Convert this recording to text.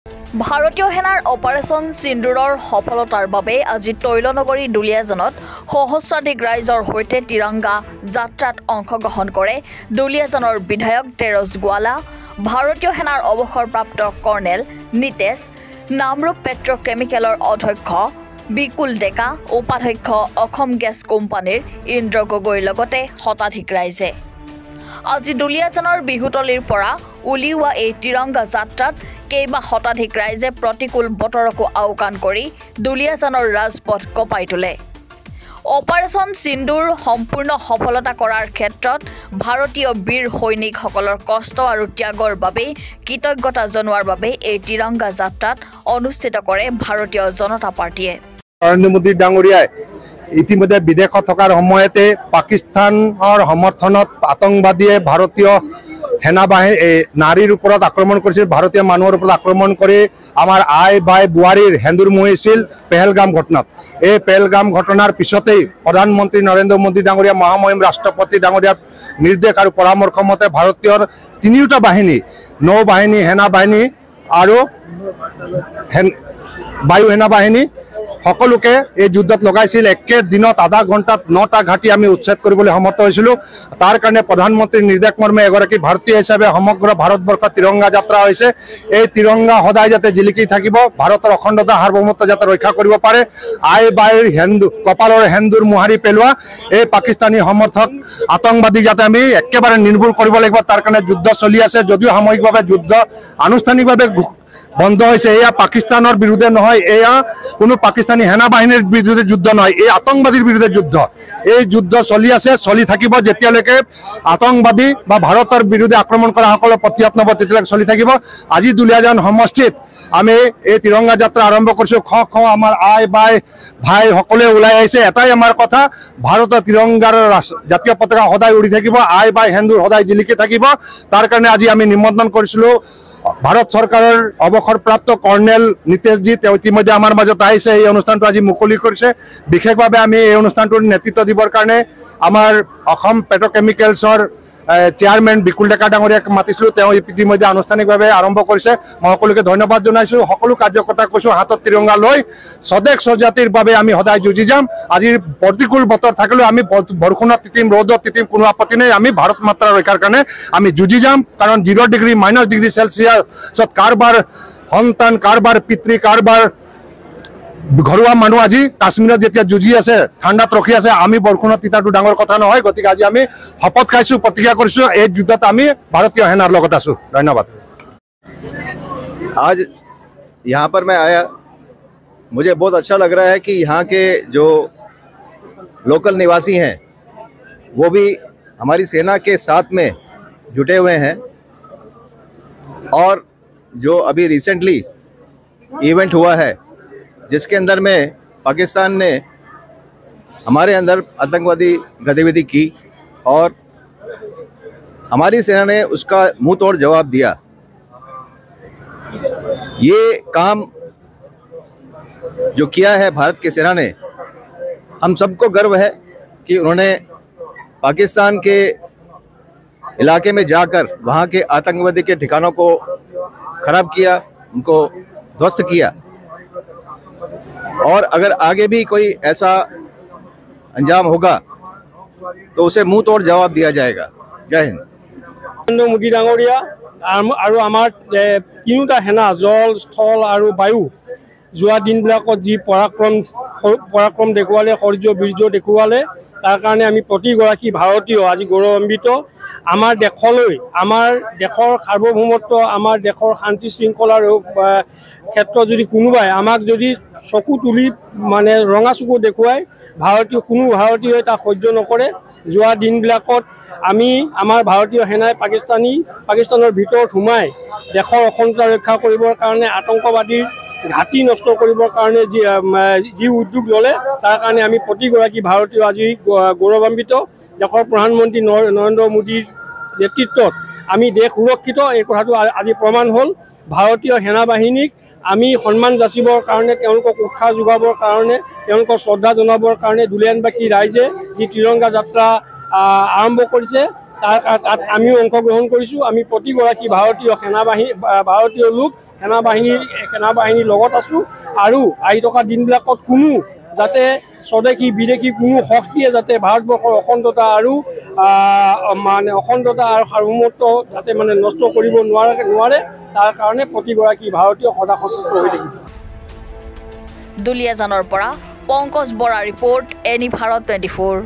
ভাৰতীয় সেনাৰ অপাৰেশ্যন সিন্দুৰৰ সফলতাৰ বাবে আজি তৈলনগৰী দুলিয়াজানত সহস্ৰাধিক ৰাইজৰ সৈতে তিৰংগা যাত্ৰাত অংশগ্ৰহণ কৰে দুলিয়াজানৰ বিধায়ক তেৰজ গোৱালা, ভাৰতীয় সেনাৰ অৱসৰপ্ৰাপ্ত কৰ্ণেল নিতেশ, নামৰূপ পেট্ৰকেমিকেলৰ অধ্যক্ষ বিকুল ডেকা, উপাধ্যক্ষ অসম গেছ কোম্পানীৰ ইন্দ্ৰ গগৈৰ লগতে শতাধিক ৰাইজে। আজি দুলিয়াজানৰ বিহুতলিৰ পৰা উলিওৱা এই তিৰংগা যাত্ৰাত কেইবা শতাধিক ৰাইজে প্ৰতিকূল বতৰকো আওকাণ কৰি দুলিয়াজানৰ ৰাজপথ কঁপাই তোলে। অপাৰেশ্যন সিন্দুৰ সম্পূৰ্ণ সফলতা কৰাৰ ক্ষেত্ৰত ভাৰতীয় বীৰ সৈনিকসকলৰ কষ্ট আৰু ত্যাগৰ বাবে কৃতজ্ঞতা জনোৱাৰ বাবে এই তিৰংগা যাত্ৰাত অনুষ্ঠিত কৰে ভাৰতীয় জনতা পাৰ্টিয়ে। নৰেন্দ্ৰ মোদী ডাঙৰীয়াই ইতিমধ্যে বিদেশত থকাৰ সময়তে পাকিস্তানৰ সমৰ্থনত আতংকবাদীয়ে ভাৰতীয় সেনাবাহিনী নাৰীৰ ওপৰত আক্ৰমণ কৰিছিল, ভাৰতীয় মানুহৰ ওপৰত আক্ৰমণ কৰি আমাৰ আই বাই বোৱাৰীৰ সেন্দুৰ মুহিছিল পেহেলগাম ঘটনাত। এই পেহেলগাম ঘটনাৰ পিছতেই প্ৰধানমন্ত্ৰী নৰেন্দ্ৰ মোদী ডাঙৰীয়া মহামহিম ৰাষ্ট্ৰপতি ডাঙৰীয়াৰ নিৰ্দেশ আৰু পৰামৰ্শ মতে ভাৰতীয় তিনিওটা বাহিনী, নৌ বাহিনী, সেনা বাহিনী আৰু বায়ু সেনা বাহিনী সকলোকে এই যুদ্ধত লগাইছিল। একে দিনত আধা ঘণ্টাত 9টা ঘাটি আমি উচ্ছেদ কৰিবলৈ সমৰ্থ হৈছিলোঁ। তাৰ কাৰণে প্ৰধানমন্ত্ৰীৰ নিৰ্দেশ মৰ্মে এগৰাকী ভাৰতীয় হিচাপে সমগ্ৰ ভাৰতবৰ্ষত তিৰংগা যাত্ৰা হৈছে। এই তিৰংগা সদায় যাতে জিলিকি থাকিব, ভাৰতৰ অখণ্ডতা সাৰ্বভৌমত্ব যাতে ৰক্ষা কৰিব পাৰে, আই বাইৰ কপালৰ সেন্দুৰ মোহাৰি পেলোৱা এই পাকিস্তানী সমৰ্থক আতংকবাদী যাতে আমি একেবাৰে নিৰ্মূল কৰিব লাগিব। তাৰ কাৰণে যুদ্ধ চলি আছে, যদিও সাময়িকভাৱে যুদ্ধ আনুষ্ঠানিকভাৱে বন্ধ হৈছে। এয়া পাকিস্তানৰ বিৰুদ্ধে নহয়, এয়া কোনো পাকিস্তানী সেনা বাহিনীৰ বিৰুদ্ধে যুদ্ধ নহয়, এই আতংকবাদীৰ বিৰুদ্ধে যুদ্ধ। এই যুদ্ধ চলি আছে, চলি থাকিব যেতিয়ালৈকে আতংকবাদী বা ভাৰতৰ বিৰুদ্ধে আক্ৰমণ কৰা সকলৰ প্ৰতিহত নহব, তেতিয়ালৈকে চলি থাকিব। আজি দুলিয়াজান সমষ্টিত আমি এই তিৰংগা যাত্ৰা আৰম্ভ কৰিছোঁ। আমাৰ আই বাই ভাই সকলোৱে ওলাই আহিছে। এটাই আমাৰ কথা, ভাৰতৰ তিৰংগাৰ জাতীয় পতাকা সদায় উৰি থাকিব, আই বাই সেন্দুৰ সদায় জিলিকি থাকিব। তাৰ কাৰণে আজি আমি নিমন্ত্ৰণ কৰিছিলোঁ ভাৰত চৰকাৰৰ অৱসৰপ্ৰাপ্ত কৰ্ণেল নিতেশজী, তেওঁ ইতিমধ্যে আমাৰ মাজত আহিছে। এই অনুষ্ঠানটো আজি মুকলি কৰিছে। বিশেষভাৱে আমি এই অনুষ্ঠানটোৰ নেতৃত্ব দিবৰ কাৰণে আমাৰ অসম পেট্ৰকেমিকেলছৰ চেয়াৰমেন বিকুল ডেকা ডাঙৰীয়াক মাতিছিলোঁ। তেওঁ ইতিমধ্যে আনুষ্ঠানিকভাৱে আৰম্ভ কৰিছে। মই সকলোকে ধন্যবাদ জনাইছোঁ। সকলো কাৰ্যকৰ্তাক কৈছোঁ, হাতত তিৰংগা লৈ স্বদেশ স্বজাতিৰ বাবে আমি সদায় যুঁজি যাম। আজিৰ প্ৰতিকূল বতৰ থাকিলেও আমি বৰষুণত তিতিম, ৰ'দত তিতিম, কোনো আপত্তি নাই। আমি ভাৰত মাতৃ ৰক্ষাৰ কাৰণে আমি যুঁজি যাম। কাৰণ 0 ডিগ্ৰী -ডিগ্ৰী চেলচিয়াছত কাৰোবাৰ সন্তান, কাৰোবাৰ পিতৃ, কাৰোবাৰ ঘৰুৱা মানুহ আজি কাশ্মীৰত যেতিয়া যুঁজি আছে, ঠাণ্ডাত ৰখি আছে, আমি বৰষুণত তিতাটো ডাঙৰ কথা নহয়। গতিকে আজি আমি শপত খাইছোঁ, প্ৰতিজ্ঞা কৰিছোঁ, এই যুদ্ধত আমি ভাৰতীয় সেনাৰ লগত আছোঁ। ধন্যবাদ। आज यहाँ पर मैं आया, मुझे बहुत अच्छा लग रहा है कि यहाँ के जो लोकल निवासी हैं वो भी हमारी सेना के साथ में जुटे हुए हैं। और जो अभी रिसेंटली इवेंट हुआ है जिसके अंदर में पाकिस्तान ने हमारे अंदर आतंकवादी गतिविधि की और हमारी सेना ने उसका मुंह तोड़ जवाब दिया। ये काम जो किया है भारत की सेना ने, हम सबको गर्व है कि उन्होंने पाकिस्तान के इलाके में जाकर वहाँ के आतंकवादी के ठिकानों को खराब किया, उनको ध्वस्त किया। और अगर आगे भी कोई ऐसा अंजाम होगा तो उसे मुंह तोड़ जवाब दिया जाएगा। जय हिंद। নৰেন্দ্ৰ মোদী ডাঙৰীয়া আৰু আমাৰ তিনিওটা সেনা, জল, স্থল আৰু বায়ু যোৱা দিনবিলাকত যি পৰাক্ৰম দেখুৱালে, শৌৰ্য বীৰ্য দেখুৱালে, তাৰ কাৰণে আমি প্ৰতিগৰাকী ভাৰতীয় আজি গৌৰৱান্বিত। আমাৰ দেশলৈ, আমাৰ দেশৰ সাৰ্বভৌমত্ব, আমাৰ দেশৰ শান্তি শৃংখলাৰ ক্ষেত্ৰত যদি কোনোবাই আমাক যদি চকু তুলি মানে ৰঙা চকু দেখুৱাই, কোনো ভাৰতীয়ই তাক সহ্য নকৰে। যোৱা দিনবিলাকত আমি আমাৰ ভাৰতীয় সেনাই পাকিস্তানৰ ভিতৰত সোমাই দেশৰ অখণ্ডতা ৰক্ষা কৰিবৰ কাৰণে, আতংকবাদীৰ ঘাটি নষ্ট কৰিবৰ কাৰণে যি উদ্যোগ ল'লে, তাৰ কাৰণে আমি প্ৰতিগৰাকী ভাৰতীয় আজি গৌৰৱান্বিত। দেশৰ প্ৰধানমন্ত্ৰী নৰেন্দ্ৰ মোদীৰ নেতৃত্বত আমি দেশ সুৰক্ষিত, এই কথাটো আজি প্ৰমাণ হ'ল। ভাৰতীয় সেনা বাহিনীক আমি সন্মান যাচিবৰ কাৰণে, তেওঁলোকক উৎসাহ যোগাবৰ কাৰণে, তেওঁলোকক শ্ৰদ্ধা জনাবৰ কাৰণে দুলিয়ানবাসী ৰাইজে যি তিৰংগা যাত্ৰা আৰম্ভ কৰিছে, তাত আমিও অংশগ্ৰহণ কৰিছোঁ। আমি প্ৰতিগৰাকী ভাৰতীয় লোক সেনাবাহিনীৰ লগত আছোঁ আৰু আহি থকা দিনবিলাকত কোনো যাতে স্বদেশী বিদেশী কোনো শক্তিয়ে যাতে ভাৰতবৰ্ষৰ অখণ্ডতা আৰু সাৰ্বভৌমত্ব যাতে নষ্ট কৰিব নোৱাৰে তাৰ কাৰণে প্ৰতিগৰাকী ভাৰতীয় সদা সচেষ্ট হৈ থাকিব। দুলিয়াজানৰ পৰা পংকজ বৰা ৰিপৰ্ট, এনি ভাৰত 24।